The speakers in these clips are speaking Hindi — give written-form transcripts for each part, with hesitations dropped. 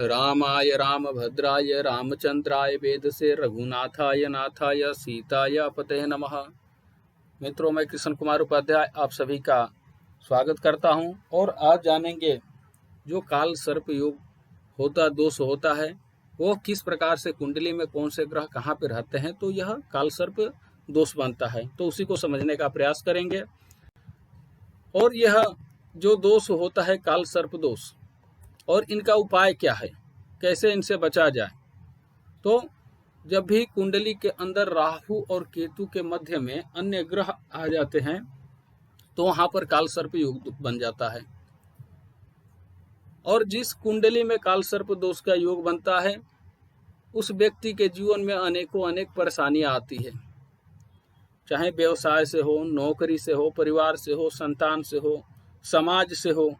रामाय रामभद्राय रामचंद्राय वेदसे रघुनाथाय नाथाय सीताय पते नमः। मित्रों, मैं कृष्ण कुमार उपाध्याय आप सभी का स्वागत करता हूं और आज जानेंगे जो काल सर्प योग दोष होता है वो किस प्रकार से कुंडली में कौन से ग्रह कहाँ पे रहते हैं तो यह काल सर्प दोष बनता है, तो उसी को समझने का प्रयास करेंगे। और यह जो दोष होता है काल सर्प दोष और इनका उपाय क्या है, कैसे इनसे बचा जाए। तो जब भी कुंडली के अंदर राहु और केतु के मध्य में अन्य ग्रह आ जाते हैं तो वहां पर काल सर्प योग बन जाता है। और जिस कुंडली में काल सर्प दोष का योग बनता है उस व्यक्ति के जीवन में अनेक परेशानियां आती है, चाहे व्यवसाय से हो, नौकरी से हो, परिवार से हो, संतान से हो, समाज से हो,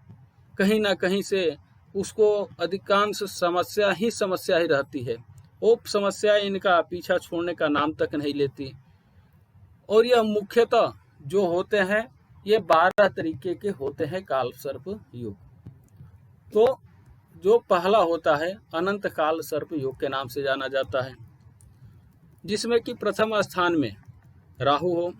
कहीं ना कहीं से उसको अधिकांश समस्या ही रहती है। वो समस्या इनका पीछा छोड़ने का नाम तक नहीं लेती। और यह मुख्यतः जो होते हैं ये 12 तरीके के होते हैं काल सर्प योग। तो जो पहला होता है अनंत काल सर्प योग के नाम से जाना जाता है, जिसमें कि प्रथम स्थान में राहु हो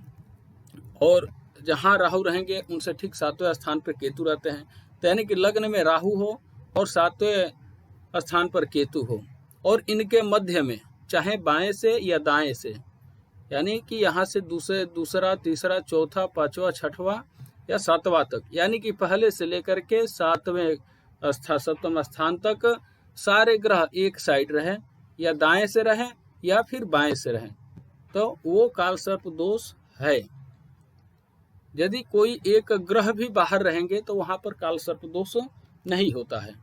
और जहां राहु रहेंगे उनसे ठीक 7वें स्थान पर केतु रहते हैं। यानी कि लग्न में राहु हो और 7वें स्थान पर केतु हो और इनके मध्य में चाहे बाएं से या दाएं से, यानी कि यहाँ से दूसरा, तीसरा, चौथा, पांचवा, छठवां या 7वां तक, यानी कि पहले से लेकर के 7वें स्थान तक सारे ग्रह एक साइड रहे, या दाएं से रहे या फिर बाएं से रहे, तो वो काल सर्प दोष है। यदि कोई एक ग्रह भी बाहर रहेंगे तो वहां पर काल सर्प दोष नहीं होता है।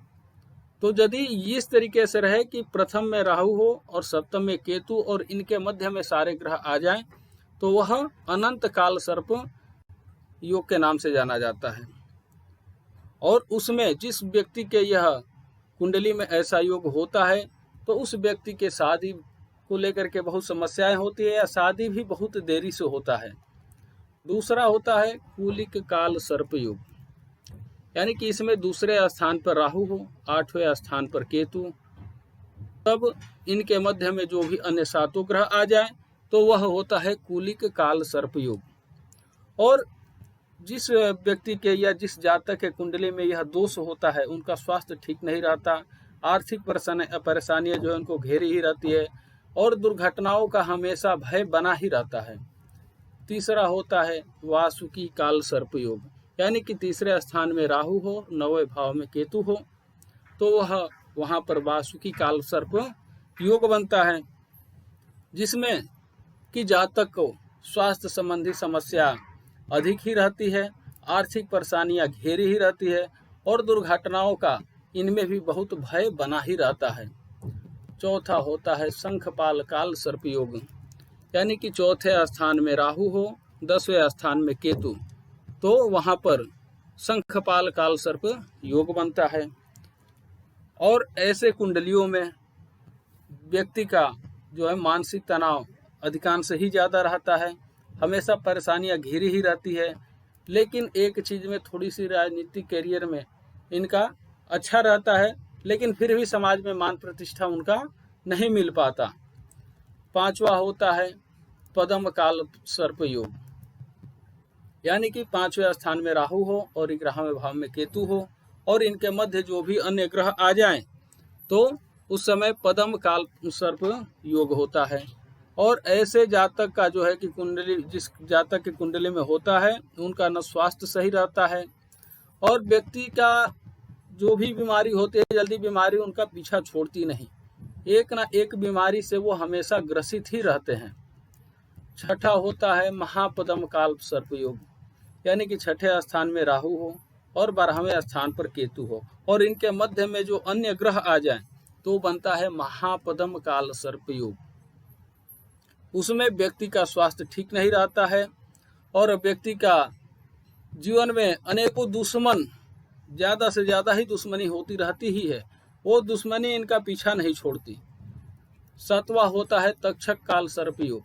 तो यदि इस तरीके से रहे कि प्रथम में राहु हो और सप्तम में केतु और इनके मध्य में सारे ग्रह आ जाएं तो वह अनंत काल सर्प योग के नाम से जाना जाता है। और उसमें जिस व्यक्ति के यह कुंडली में ऐसा योग होता है तो उस व्यक्ति के शादी को लेकर के बहुत समस्याएं होती है या शादी भी बहुत देरी से होता है। दूसरा होता है कूलिक काल सर्प योग, यानी कि इसमें दूसरे स्थान पर राहु हो, 8वें स्थान पर केतु, तब इनके मध्य में जो भी अन्य 7 ग्रह आ जाए तो वह होता है कूलिक काल सर्प योग। और जिस व्यक्ति के या जिस जातक के कुंडली में यह दोष होता है उनका स्वास्थ्य ठीक नहीं रहता, आर्थिक परेशानियां जो है उनको घेरी ही रहती है और दुर्घटनाओं का हमेशा भय बना ही रहता है। तीसरा होता है वासुकी काल सर्प योग, यानी कि तीसरे स्थान में राहु हो, 9वें भाव में केतु हो, तो वह वहां पर वासुकी काल सर्प योग बनता है, जिसमें कि जातक को स्वास्थ्य संबंधी समस्या अधिक ही रहती है, आर्थिक परेशानियां घेरी ही रहती है और दुर्घटनाओं का इनमें भी बहुत भय बना ही रहता है। चौथा होता है शंखपाल काल सर्प योग, यानी कि चौथे स्थान में राहु हो, 10वें स्थान में केतु, तो वहां पर शंखपाल काल सर्प योग बनता है। और ऐसे कुंडलियों में व्यक्ति का जो है मानसिक तनाव अधिकांश ही ज़्यादा रहता है, हमेशा परेशानियां घिरी ही रहती है। लेकिन एक चीज़ में थोड़ी सी राजनीतिक कैरियर में इनका अच्छा रहता है, लेकिन फिर भी समाज में मान प्रतिष्ठा उनका नहीं मिल पाता। 5वां होता है पद्म काल सर्प योग, यानी कि 5वें स्थान में राहु हो और 11वें भाव में केतु हो और इनके मध्य जो भी अन्य ग्रह आ जाएं तो उस समय पद्म काल सर्प योग होता है। और ऐसे जातक का जो है कि कुंडली, जिस जातक की कुंडली में होता है उनका न स्वास्थ्य सही रहता है और व्यक्ति का जो भी बीमारी होती है जल्दी बीमारी उनका पीछा छोड़ती नहीं, एक ना एक बीमारी से वो हमेशा ग्रसित ही रहते हैं। छठा होता है महापद्म काल सर्प योग, यानी कि 6ठे स्थान में राहु हो और 12वें स्थान पर केतु हो और इनके मध्य में जो अन्य ग्रह आ जाएं तो बनता है महापद्म काल सर्प योग। उसमें व्यक्ति का स्वास्थ्य ठीक नहीं रहता है और व्यक्ति का जीवन में अनेकों दुश्मन, ज़्यादा से ज़्यादा ही दुश्मनी होती रहती ही है, वो दुश्मनी इनका पीछा नहीं छोड़ती। 7वां होता है तक्षक काल सर्प योग,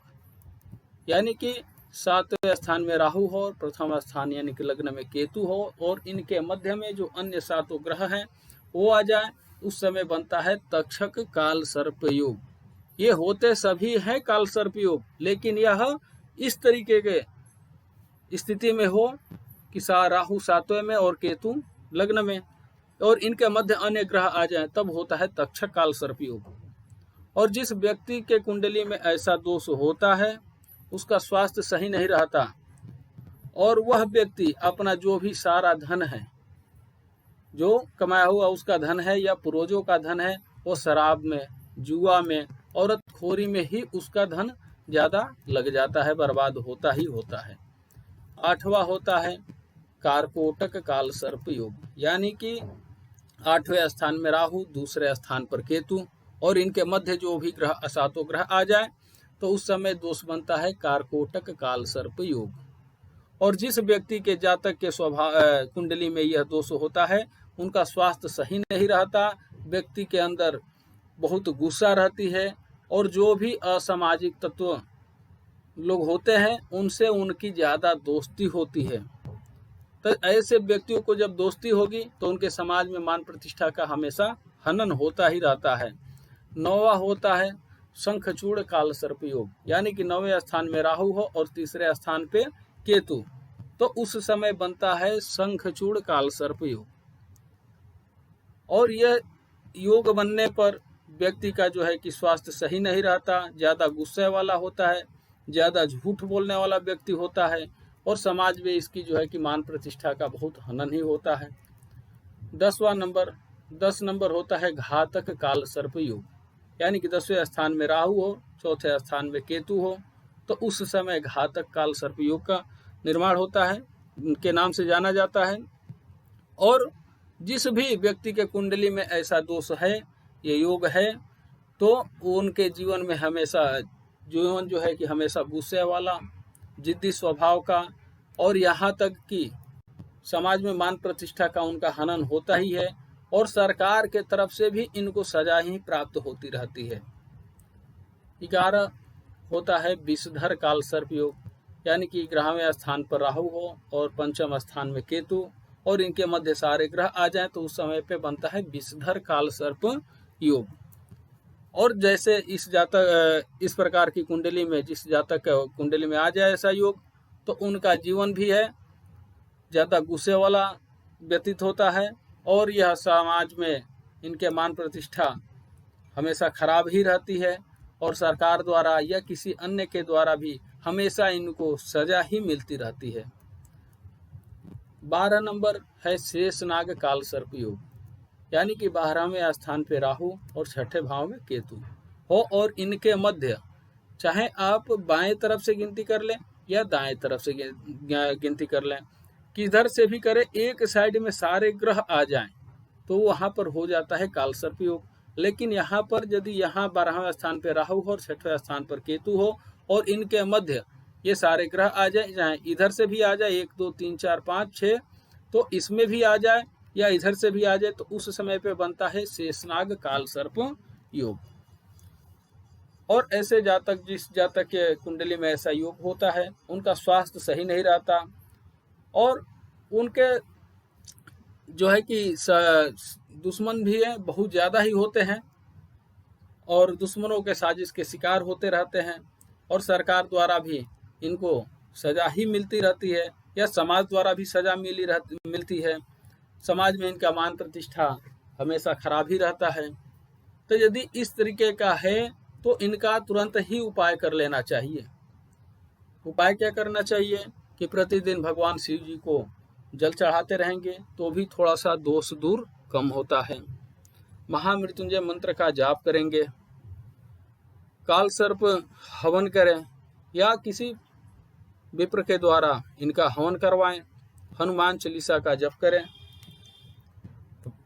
यानी कि 7वें स्थान में राहु हो और प्रथम स्थान यानी कि लग्न में केतु हो और इनके मध्य में जो अन्य 7 ग्रह हैं वो आ जाए उस समय बनता है तक्षक काल सर्प योग। ये होते सभी हैं काल सर्प योग, लेकिन यह इस तरीके के स्थिति में हो कि राहु सातवें में और केतु लग्न में और इनके मध्य अन्य ग्रह आ जाए, तब होता है तक्षक काल सर्प योग। और जिस व्यक्ति के कुंडली में ऐसा दोष होता है उसका स्वास्थ्य सही नहीं रहता और वह व्यक्ति अपना जो भी सारा धन है, जो कमाया हुआ उसका धन है या पूर्वजों का धन है, वो शराब में, जुआ में, औरतखोरी में ही उसका धन ज़्यादा लग जाता है, बर्बाद होता ही होता है। 8वां होता है कारकोटक काल सर्प योग, यानी कि 8वें स्थान में राहु, दूसरे स्थान पर केतु और इनके मध्य जो भी ग्रह असातो ग्रह आ जाए तो उस समय दोष बनता है कारकोटक काल सर्प योग। और जिस व्यक्ति के जातक के स्वभाव कुंडली में यह दोष होता है उनका स्वास्थ्य सही नहीं रहता, व्यक्ति के अंदर बहुत गुस्सा रहती है और जो भी असामाजिक तत्व लोग होते हैं उनसे उनकी ज़्यादा दोस्ती होती है। तो ऐसे व्यक्तियों को जब दोस्ती होगी तो उनके समाज में मान प्रतिष्ठा का हमेशा हनन होता ही रहता है। 9वां होता है शंखचूड़ काल सर्प योग, यानी कि 9वें स्थान में राहु हो और तीसरे स्थान पे केतु, तो उस समय बनता है शंखचूड़ काल सर्प योग। और यह योग बनने पर व्यक्ति का जो है कि स्वास्थ्य सही नहीं रहता, ज़्यादा गुस्से वाला होता है, ज़्यादा झूठ बोलने वाला व्यक्ति होता है और समाज में इसकी जो है कि मान प्रतिष्ठा का बहुत हनन ही होता है। 10 नंबर होता है घातक काल सर्प योग, यानी कि 10वें स्थान में राहु हो, चौथे स्थान में केतु हो, तो उस समय घातक काल सर्प योग का निर्माण होता है, उनके नाम से जाना जाता है। और जिस भी व्यक्ति के कुंडली में ऐसा दोष है, ये योग है, तो उनके जीवन में हमेशा जीवन जो है कि हमेशा गुस्से वाला, जिद्दी स्वभाव का और यहाँ तक कि समाज में मान प्रतिष्ठा का उनका हनन होता ही है और सरकार के तरफ से भी इनको सजा ही प्राप्त होती रहती है। 11 होता है विषधर काल सर्प योग, यानी कि 11वें स्थान पर राहु हो और 5वें स्थान में केतु और इनके मध्य सारे ग्रह आ जाएं तो उस समय पे बनता है विषधर काल सर्प योग। और जैसे इस प्रकार की कुंडली में जिस जातक कुंडली में आ जाए ऐसा योग तो उनका जीवन भी है ज़्यादा गुस्से वाला व्यतीत होता है और यह समाज में इनके मान प्रतिष्ठा हमेशा खराब ही रहती है और सरकार द्वारा या किसी अन्य के द्वारा भी हमेशा इनको सजा ही मिलती रहती है। 12 नंबर है शेषनाग काल सर्प योग, यानी कि 12वें स्थान पे राहु और 6ठे भाव में केतु हो और इनके मध्य चाहे आप बाएं तरफ से गिनती कर लें या दाएं तरफ से गिनती कर लें, किधर से भी करें, एक साइड में सारे ग्रह आ जाएं तो वहाँ पर हो जाता है काल सर्प योग। लेकिन यहाँ पर यदि यहाँ 12वें स्थान पर राहु हो और 6ठे स्थान पर केतु हो और इनके मध्य ये सारे ग्रह आ जाए, चाहे इधर से भी आ जाए 1 2 3 4 5 6 तो इसमें भी आ जाए या इधर से भी आ जाए तो उस समय पे बनता है शेषनाग काल सर्प योग। और ऐसे जातक जिस जातक के कुंडली में ऐसा योग होता है उनका स्वास्थ्य सही नहीं रहता और उनके जो है कि दुश्मन भी है बहुत ज़्यादा ही होते हैं और दुश्मनों के साजिश के शिकार होते रहते हैं और सरकार द्वारा भी इनको सजा ही मिलती रहती है या समाज द्वारा भी सजा मिलती है। समाज में इनका मान प्रतिष्ठा हमेशा खराब ही रहता है। तो यदि इस तरीके का है तो इनका तुरंत ही उपाय कर लेना चाहिए। उपाय क्या करना चाहिए कि प्रतिदिन भगवान शिव जी को जल चढ़ाते रहेंगे तो भी थोड़ा सा दोष दूर कम होता है। महामृत्युंजय मंत्र का जाप करेंगे, काल सर्प हवन करें या किसी विप्र के द्वारा इनका हवन करवाएं, हनुमान चालीसा का जप करें।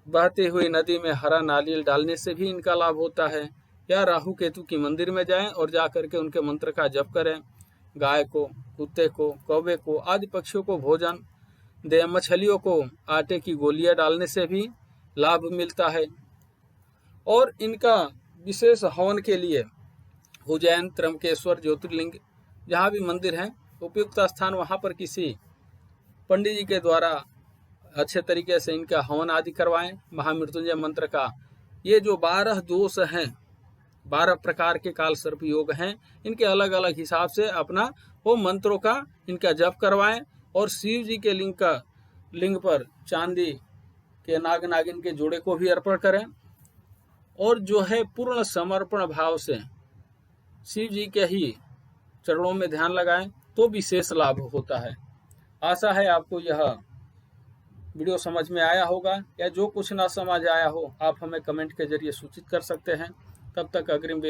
बहती हुई नदी में हरा नारियल डालने से भी इनका लाभ होता है या राहु केतु की मंदिर में जाएं और जा करके उनके मंत्र का जप करें। गाय को, कुत्ते को, कौवे को आदि पक्षियों को भोजन दें। मछलियों को आटे की गोलियां डालने से भी लाभ मिलता है। और इनका विशेष हवन के लिए उज्जैन, त्र्यंबकेश्वर, ज्योतिर्लिंग जहाँ भी मंदिर हैं उपयुक्त स्थान वहाँ पर किसी पंडित जी के द्वारा अच्छे तरीके से इनका हवन आदि करवाएं। महामृत्युंजय मंत्र का ये जो 12 दोष हैं, 12 प्रकार के काल सर्प योग हैं, इनके अलग अलग हिसाब से अपना वो मंत्रों का इनका जप करवाएं और शिव जी के लिंग पर चांदी के नाग नागिन के जोड़े को भी अर्पण करें और जो है पूर्ण समर्पण भाव से शिव जी के ही चरणों में ध्यान लगाएं तो विशेष लाभ होता है। आशा है आपको यह वीडियो समझ में आया होगा, या जो कुछ ना समझ आया हो आप हमें कमेंट के जरिए सूचित कर सकते हैं। तब तक अग्रिम